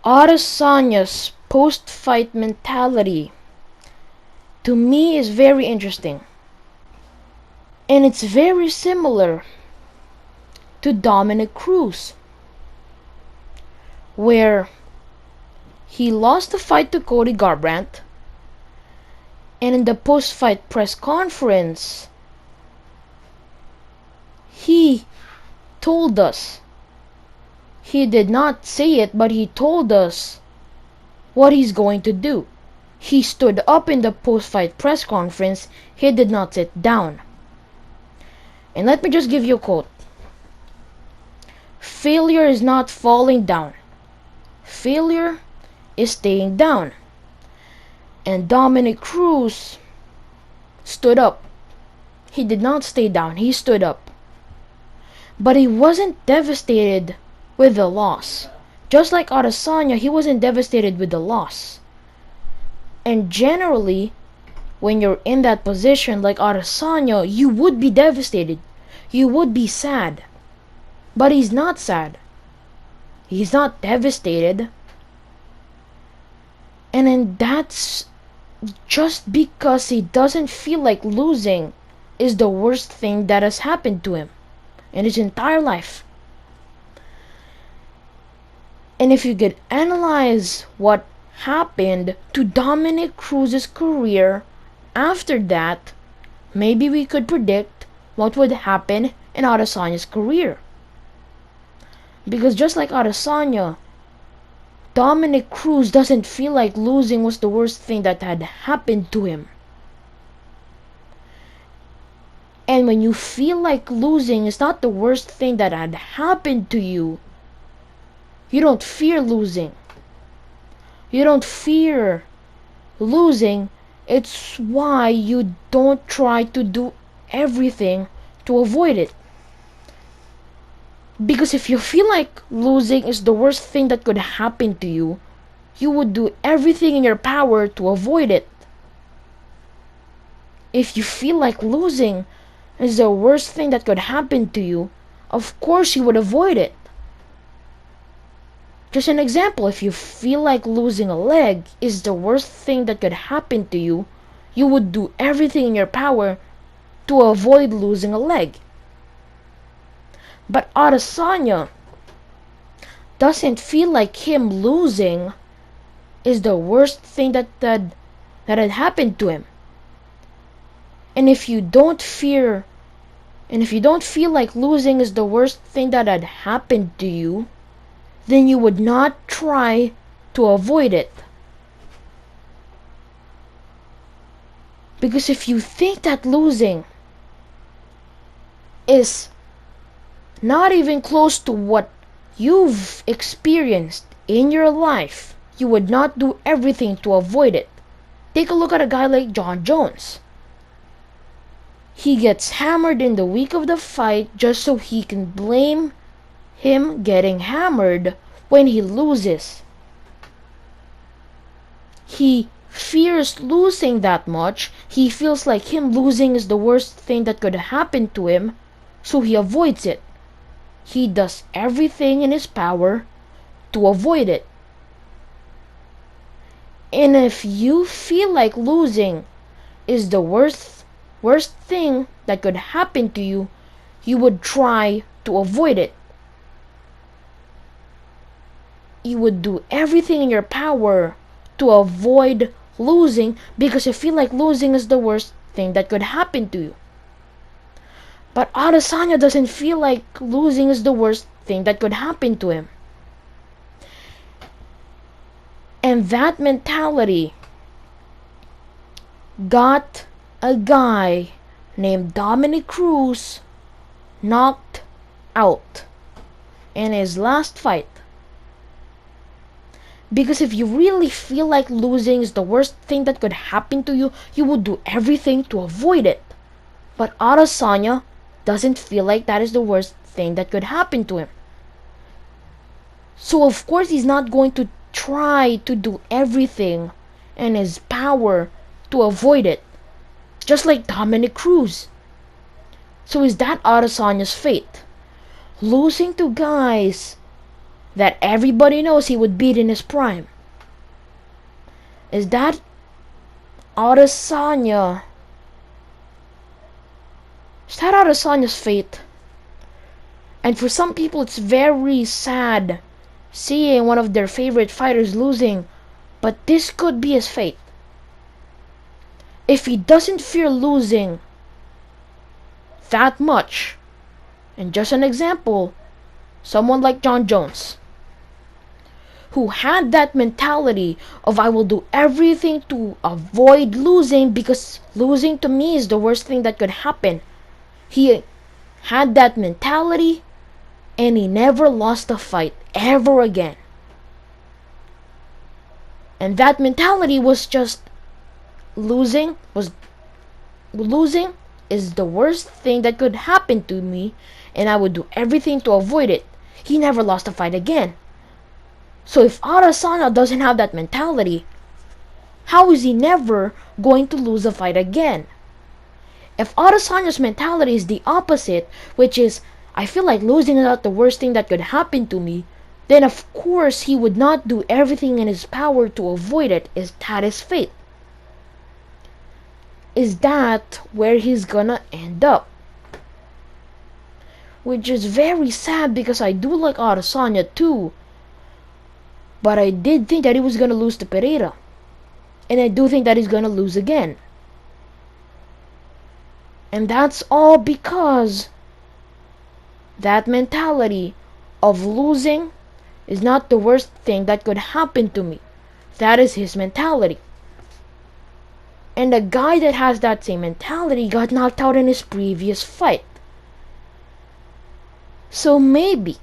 Adesanya's post-fight mentality to me is very interesting. And it's very similar to Dominic Cruz, where he lost the fight to Cody Garbrandt, and in the post-fight press conference, he told us, he did not say it, but he told us what he's going to do. He stood up in the post-fight press conference. He did not sit down. And let me just give you a quote. Failure is not falling down. Failure is staying down. And Dominic Cruz stood up. He did not stay down. He stood up. But he wasn't devastated with the loss. Just like Adesanya, he wasn't devastated with the loss. And generally, when you're in that position like Adesanya, you would be devastated. You would be sad. But he's not sad. He's not devastated. And then that's just because he doesn't feel like losing is the worst thing that has happened to him in his entire life. And if you could analyze what happened to Dominic Cruz's career after that, maybe we could predict what would happen in Adesanya's career. Because just like Adesanya, Dominic Cruz doesn't feel like losing was the worst thing that had happened to him. And when you feel like losing is not the worst thing that had happened to you, you don't fear losing. You don't fear losing. It's why you don't try to do everything to avoid it. Because if you feel like losing is the worst thing that could happen to you, you would do everything in your power to avoid it. If you feel like losing is the worst thing that could happen to you, of course you would avoid it. Just an example, if you feel like losing a leg is the worst thing that could happen to you, you would do everything in your power to avoid losing a leg. But Adesanya doesn't feel like him losing is the worst thing that had happened to him. And if you don't feel like losing is the worst thing that had happened to you, then you would not try to avoid it. Because if you think that losing is not even close to what you've experienced in your life, you would not do everything to avoid it. Take a look at a guy like Jon Jones. He gets hammered in the week of the fight just so he can blame him getting hammered when he loses. He fears losing that much. He feels like him losing is the worst thing that could happen to him, so he avoids it. He does everything in his power to avoid it. And if you feel like losing is the worst thing that could happen to you, you would try to avoid it. You would do everything in your power to avoid losing because you feel like losing is the worst thing that could happen to you. But Adesanya doesn't feel like losing is the worst thing that could happen to him. And that mentality got a guy named Dominic Cruz knocked out in his last fight. Because if you really feel like losing is the worst thing that could happen to you, you would do everything to avoid it. But Adesanya doesn't feel like that is the worst thing that could happen to him. So of course he's not going to try to do everything in his power to avoid it. Just like Dominic Cruz. So is that Adesanya's fate? Losing to guys that everybody knows he would beat in his prime? Is that Adesanya? Is that Adesanya's fate? And for some people, it's very sad seeing one of their favorite fighters losing, but this could be his fate. If he doesn't fear losing that much, and just an example, someone like John Jones, who had that mentality of I will do everything to avoid losing because losing to me is the worst thing that could happen. He had that mentality and he never lost a fight ever again. And that mentality was just losing is the worst thing that could happen to me and I would do everything to avoid it. He never lost a fight again. So if Adesanya doesn't have that mentality, how is he never going to lose a fight again? If Adesanya's mentality is the opposite, which is I feel like losing is not the worst thing that could happen to me, then of course he would not do everything in his power to avoid it. Is that his fate? Is that where he's gonna end up? Which is very sad because I do like Adesanya too. But I did think that he was gonna lose to Pereira. And I do think that he's gonna lose again. And that's all because that mentality of losing is not the worst thing that could happen to me. That is his mentality. And the guy that has that same mentality got knocked out in his previous fight. So maybe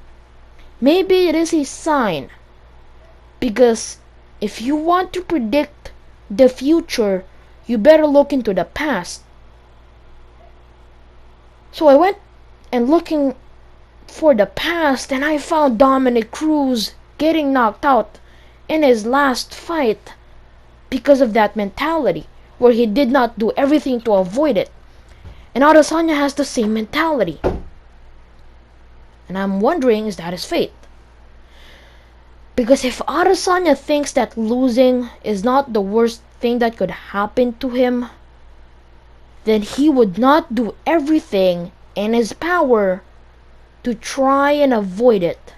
it is a sign. Because if you want to predict the future, you better look into the past. So I went and looking for the past and I found Dominic Cruz getting knocked out in his last fight because of that mentality where he did not do everything to avoid it. And Adesanya has the same mentality. And I'm wondering, is that his fate? Because if Adesanya thinks that losing is not the worst thing that could happen to him, then he would not do everything in his power to try and avoid it.